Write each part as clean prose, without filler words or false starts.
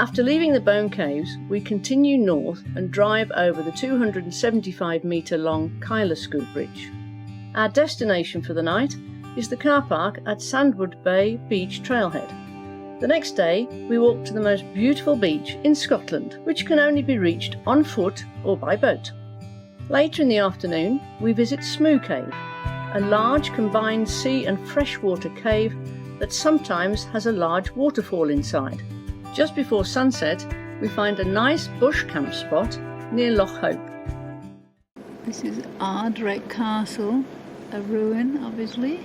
After leaving the Bone Caves, we continue north and drive over the 275-metre long Kylesku Bridge. Our destination for the night is the car park at Sandwood Bay Beach trailhead. The next day, we walk to the most beautiful beach in Scotland, which can only be reached on foot or by boat. Later in the afternoon, we visit Smoo Cave, a large combined sea and freshwater cave that sometimes has a large waterfall inside. Just before sunset, we find a nice bush camp spot near Loch Hope. This is Ardvreck Castle, a ruin obviously,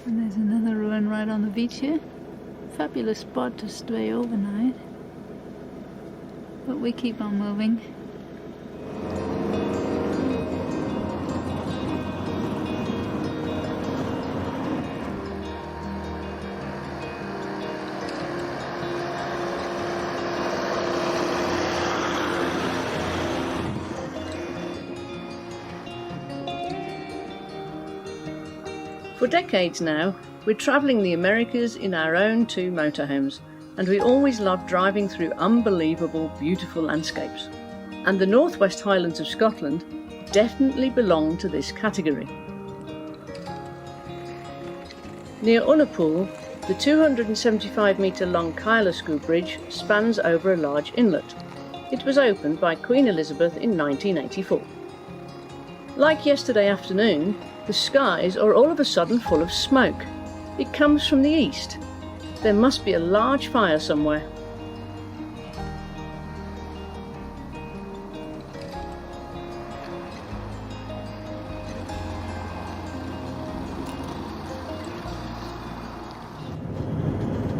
and there's another ruin right on the beach here. Fabulous spot to stay overnight, but we keep on moving. For decades now, we're travelling the Americas in our own 2 motorhomes, and we always love driving through unbelievable, beautiful landscapes. And the northwest Highlands of Scotland definitely belong to this category. Near Unapool, the 275-metre long Kylesku Bridge spans over a large inlet. It was opened by Queen Elizabeth in 1984. Like yesterday afternoon, the skies are all of a sudden full of smoke. It comes from the east. There must be a large fire somewhere.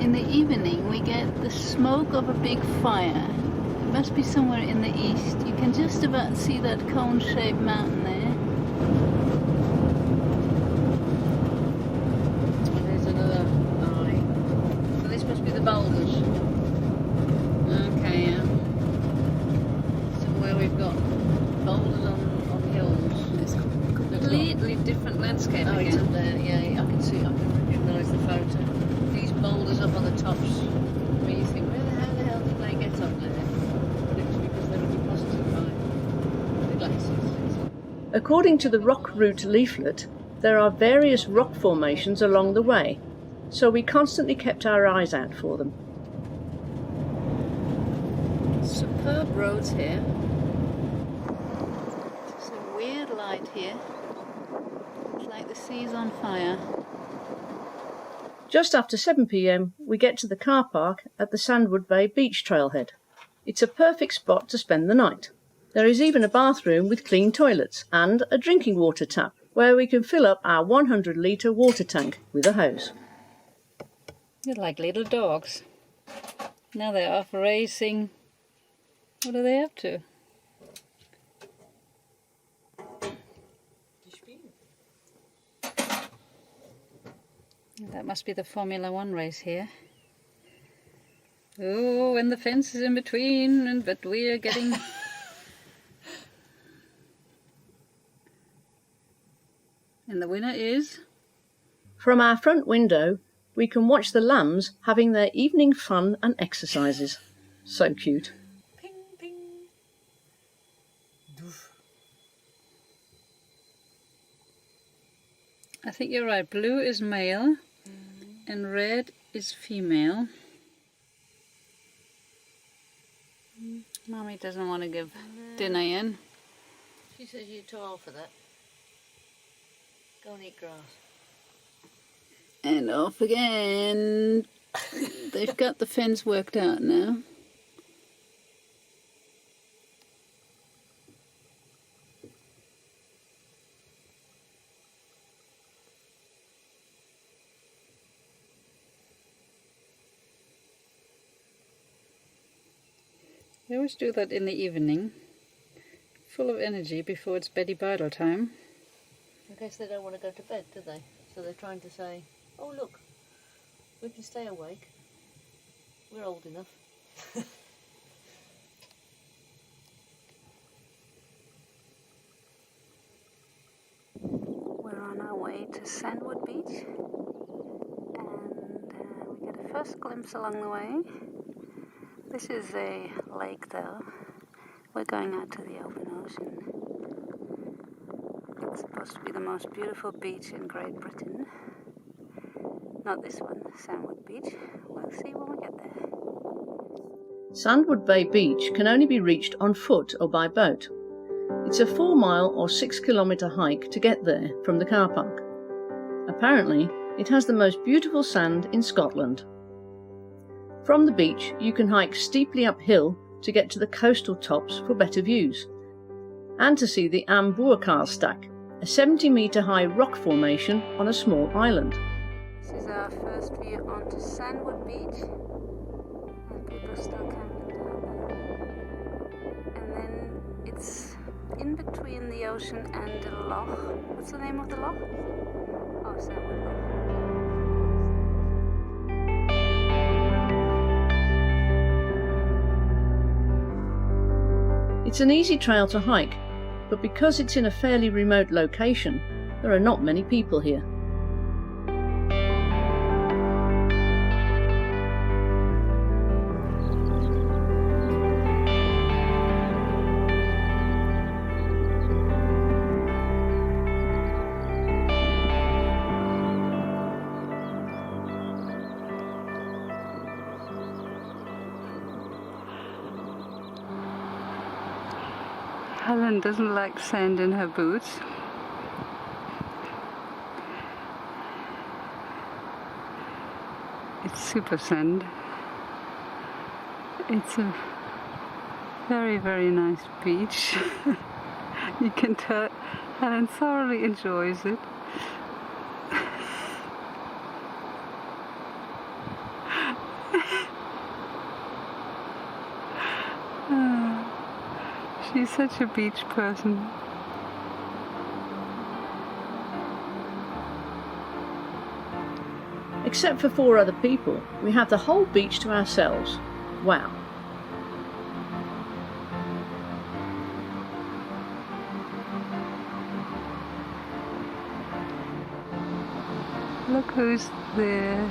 In the evening we get the smoke of a big fire. It must be somewhere in the east. You can just about see that cone-shaped mountain there. Boulders. Okay, yeah. Somewhere we've got boulders on hills. It's completely different landscape again. It's up there, yeah, I can see, I can recognise the photo. These boulders up on the tops, where you think, how the hell did they get up there? But it was because they were deposited by the glaciers. According to the Rock Route leaflet, there are various rock formations along the way, so we constantly kept our eyes out for them. Superb roads here. It's a weird light here. It's like the sea's on fire. Just after 7 p.m, we get to the car park at the Sandwood Bay Beach trailhead. It's a perfect spot to spend the night. There is even a bathroom with clean toilets and a drinking water tap where we can fill up our 100-litre water tank with a hose. They're like little dogs. Now they're off racing. What are they up to? That must be the Formula 1 race here. Oh, and the fence is in between, but we are getting... And the winner is... From our front window, we can watch the lambs having their evening fun and exercises. So cute. Ping, ping. Doof. I think you're right. Blue is male and red is female. Mommy doesn't want to give dinner in. She says you're too old for that. Go and eat grass. And off again. They've got the fence worked out now. I always do that in the evening, full of energy before it's beddy bridal time. I guess they don't want to go to bed, do they? So they're trying to say, oh look, we can stay awake. We're old enough. We're on our way to Sandwood Beach, and we get a first glimpse along the way. This is a lake though. We're going out to the open ocean. It's supposed to be the most beautiful beach in Great Britain. Not this one, Sandwood Beach. We'll see when we get there. Sandwood Bay Beach can only be reached on foot or by boat. It's a 4-mile or 6-kilometre hike to get there from the car park. Apparently, it has the most beautiful sand in Scotland. From the beach, you can hike steeply uphill to get to the coastal tops for better views, and to see the Am Buachaille Stack, a 70-metre high rock formation on a small island. This is our first view onto Sandwood Beach. And people still camping down there. And then it's in between the ocean and the loch. What's the name of the loch? Oh, Sandwood Loch. It's an easy trail to hike, but because it's in a fairly remote location, there are not many people here. Helen doesn't like sand in her boots. It's super sand. It's a very, very nice beach. You can tell Helen thoroughly enjoys it. She's such a beach person. Except for 4 other people, we have the whole beach to ourselves. Wow. Look who's there.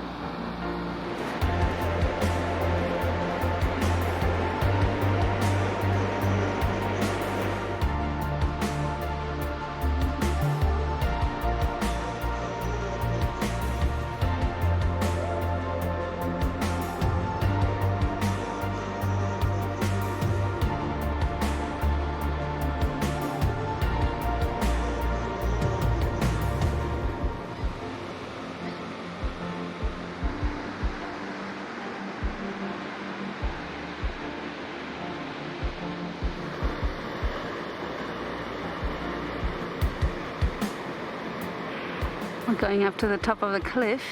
We're going up to the top of the cliff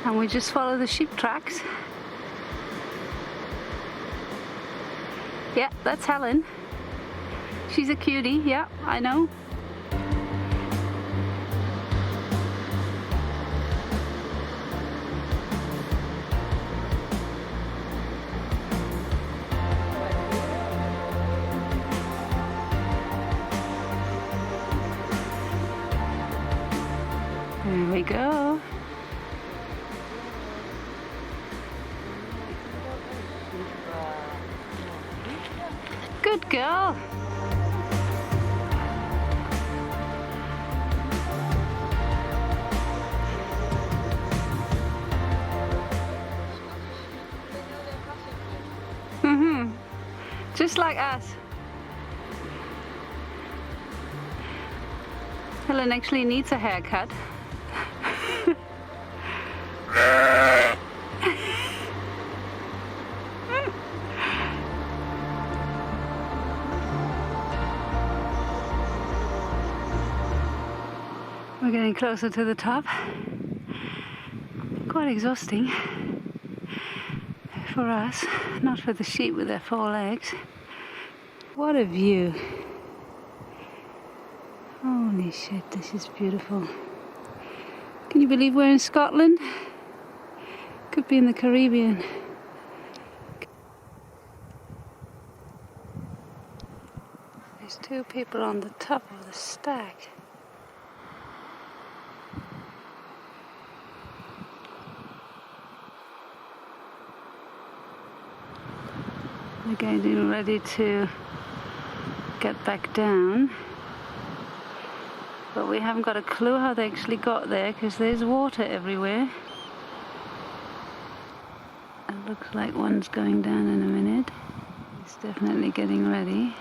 and we just follow the sheep tracks. Yeah, that's Helen. She's a cutie, yeah, I know. There we go. Good girl. Just like us. Helen actually needs a haircut. We're getting closer to the top. Quite exhausting for us, not for the sheep with their 4 legs. What a view. Holy shit, this is beautiful. Can you believe we're in Scotland? Could be in the Caribbean. There's 2 people on the top of the stack. We're getting ready to get back down, but we haven't got a clue how they actually got there because there's water everywhere. It looks like one's going down in a minute. He's definitely getting ready.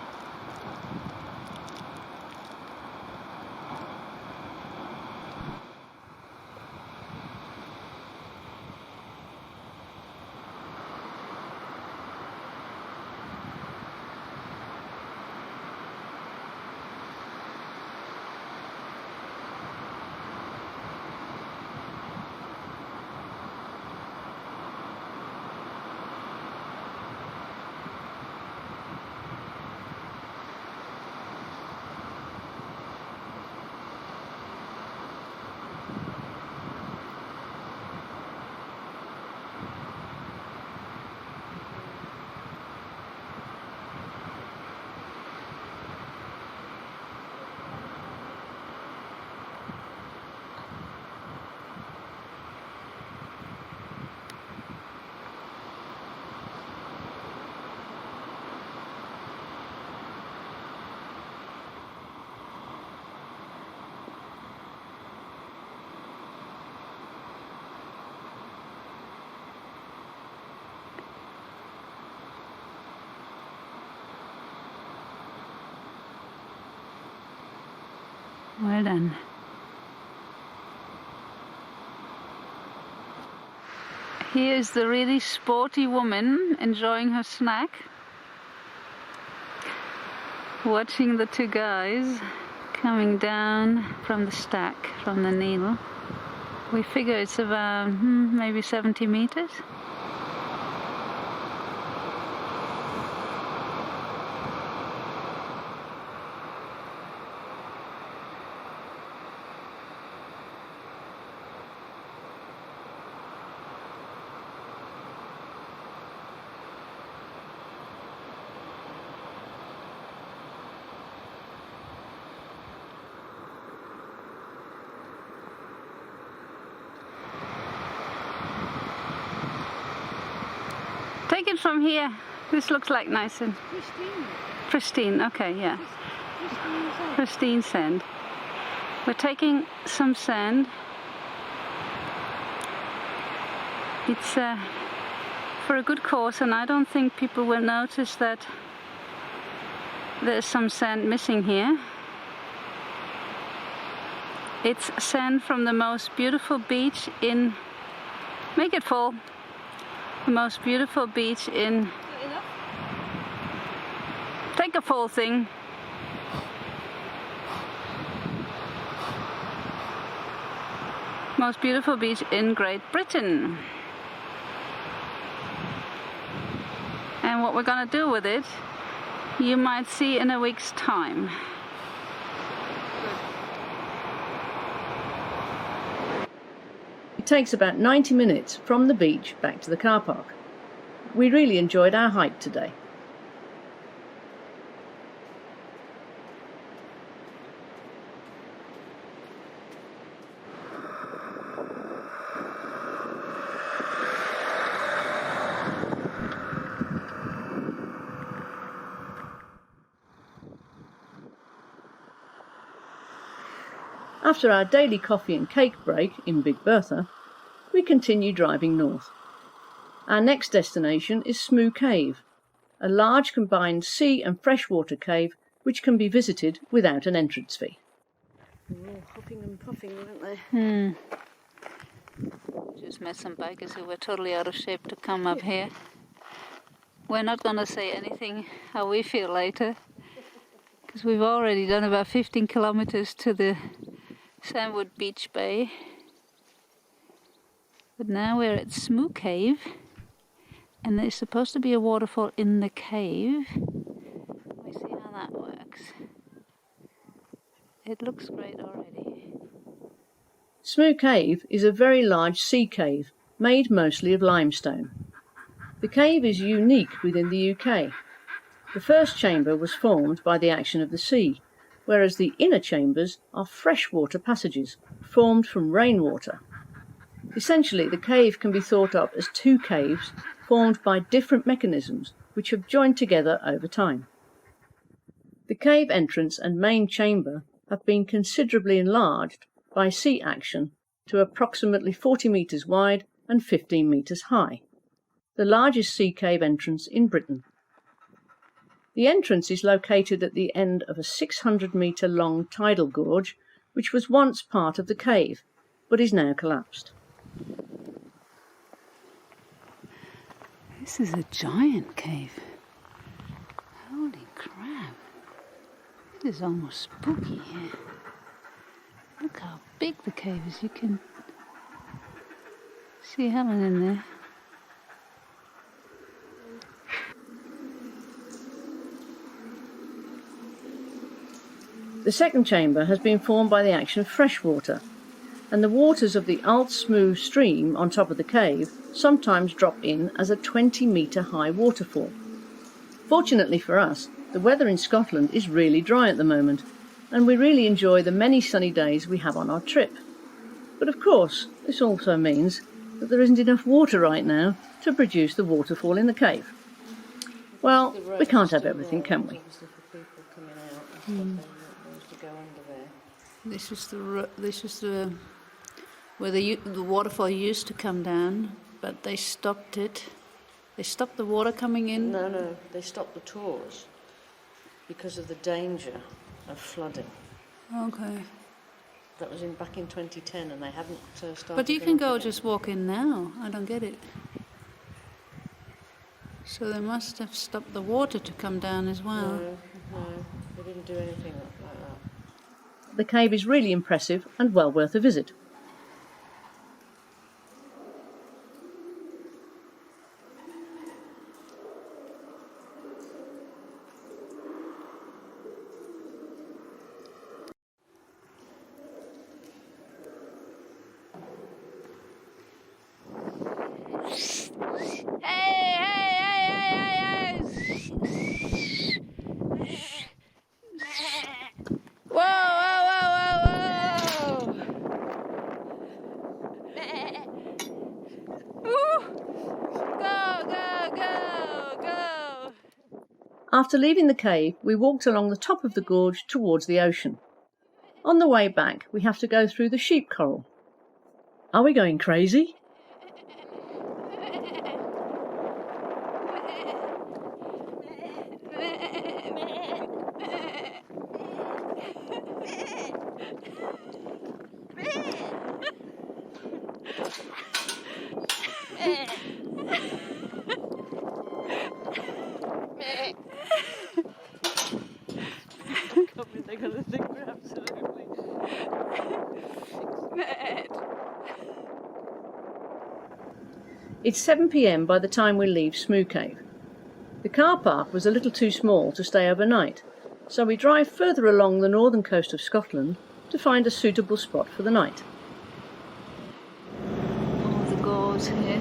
Well done. Here's the really sporty woman enjoying her snack, watching the two guys coming down from the stack, from the needle. We figure it's about maybe 70 meters. Take it from here. This looks like nice and pristine. Okay, yeah. Pristine sand. We're taking some sand. It's for a good cause, and I don't think people will notice that there's some sand missing here. It's sand from the most beautiful beach in... Make it full. The most beautiful beach in... Take a full thing. Most beautiful beach in Great Britain. And what we're going to do with it, you might see in a week's time. It takes about 90 minutes from the beach back to the car park. We really enjoyed our hike today. After our daily coffee and cake break in Big Bertha, we continue driving north. Our next destination is Smoo Cave, a large combined sea and freshwater cave which can be visited without an entrance fee. They're all huffing and puffing, weren't they? Just met some bikers who were totally out of shape to come up here. We're not going to say anything how we feel later, because we've already done about 15 kilometers to the Sandwood Beach Bay. But now we're at Smoo Cave, and there's supposed to be a waterfall in the cave. We see how that works. It looks great already. Smoo Cave is a very large sea cave made mostly of limestone. The cave is unique within the UK. The first chamber was formed by the action of the sea, whereas the inner chambers are freshwater passages formed from rainwater. Essentially, the cave can be thought of as two caves formed by different mechanisms which have joined together over time. The cave entrance and main chamber have been considerably enlarged by sea action to approximately 40 metres wide and 15 metres high, the largest sea cave entrance in Britain. The entrance is located at the end of a 600-metre long tidal gorge, which was once part of the cave, but is now collapsed. This is a giant cave. Holy crap. It is almost spooky here. Look how big the cave is. You can see Helen in there. The second chamber has been formed by the action of fresh water, and the waters of the Smoo stream on top of the cave sometimes drop in as a 20-metre high waterfall. Fortunately for us, the weather in Scotland is really dry at the moment, and we really enjoy the many sunny days we have on our trip. But of course, this also means that there isn't enough water right now to produce the waterfall in the cave. Well, we can't have everything, can we? This is the where the waterfall used to come down, but they stopped it. They stopped the water coming in. No, they stopped the tours because of the danger of flooding. Okay. That was back in 2010, and they haven't started. But you can go just walk in now. I don't get it. So they must have stopped the water to come down as well. No, they didn't do anything like that. The cave is really impressive and well worth a visit. After leaving the cave, we walked along the top of the gorge towards the ocean. On the way back, we have to go through the sheep corral. Are we going crazy? They're going to think we're absolutely mad. It's 7 p.m. by the time we leave Smoo Cave. The car park was a little too small to stay overnight, so we drive further along the northern coast of Scotland to find a suitable spot for the night. All the gorge here.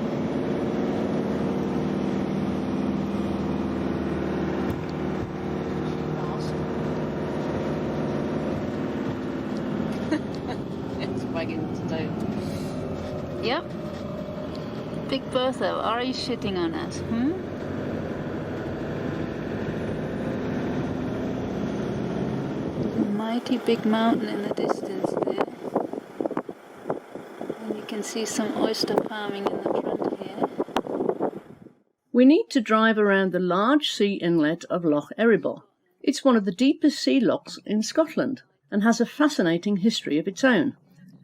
Yep. Big Bertha, are you shitting on us? A mighty big mountain in the distance there. And you can see some oyster farming in the front here. We need to drive around the large sea inlet of Loch Eriboll. It's one of the deepest sea lochs in Scotland and has a fascinating history of its own,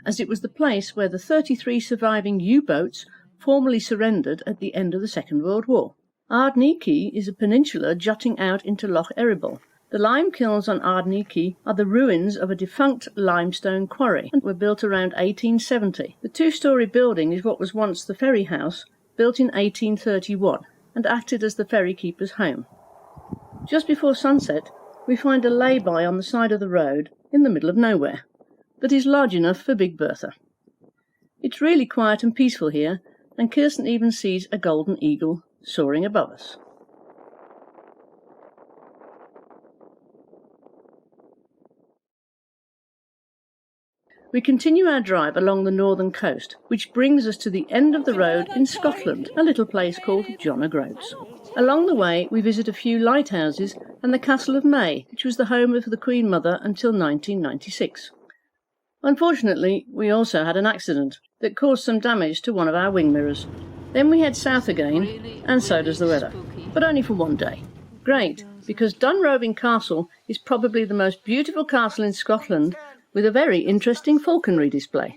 as it was the place where the 33 surviving U-boats formally surrendered at the end of the Second World War. Ard Neackie is a peninsula jutting out into Loch Eriboll. The lime kilns on Ard Neackie are the ruins of a defunct limestone quarry and were built around 1870. The two-storey building is what was once the ferry house, built in 1831, and acted as the ferry keeper's home. Just before sunset, we find a lay-by on the side of the road in the middle of nowhere that is large enough for Big Bertha. It's really quiet and peaceful here, and Kirsten even sees a golden eagle soaring above us. we continue our drive along the northern coast, which brings us to the end of the road in Scotland, a little place called John O'Groats. Along the way, we visit a few lighthouses and the Castle of May, which was the home of the Queen Mother until 1996. Unfortunately, we also had an accident that caused some damage to one of our wing mirrors. Then we head south again, and so does the weather, but only for one day. Great, because Dunroving Castle is probably the most beautiful castle in Scotland, with a very interesting falconry display.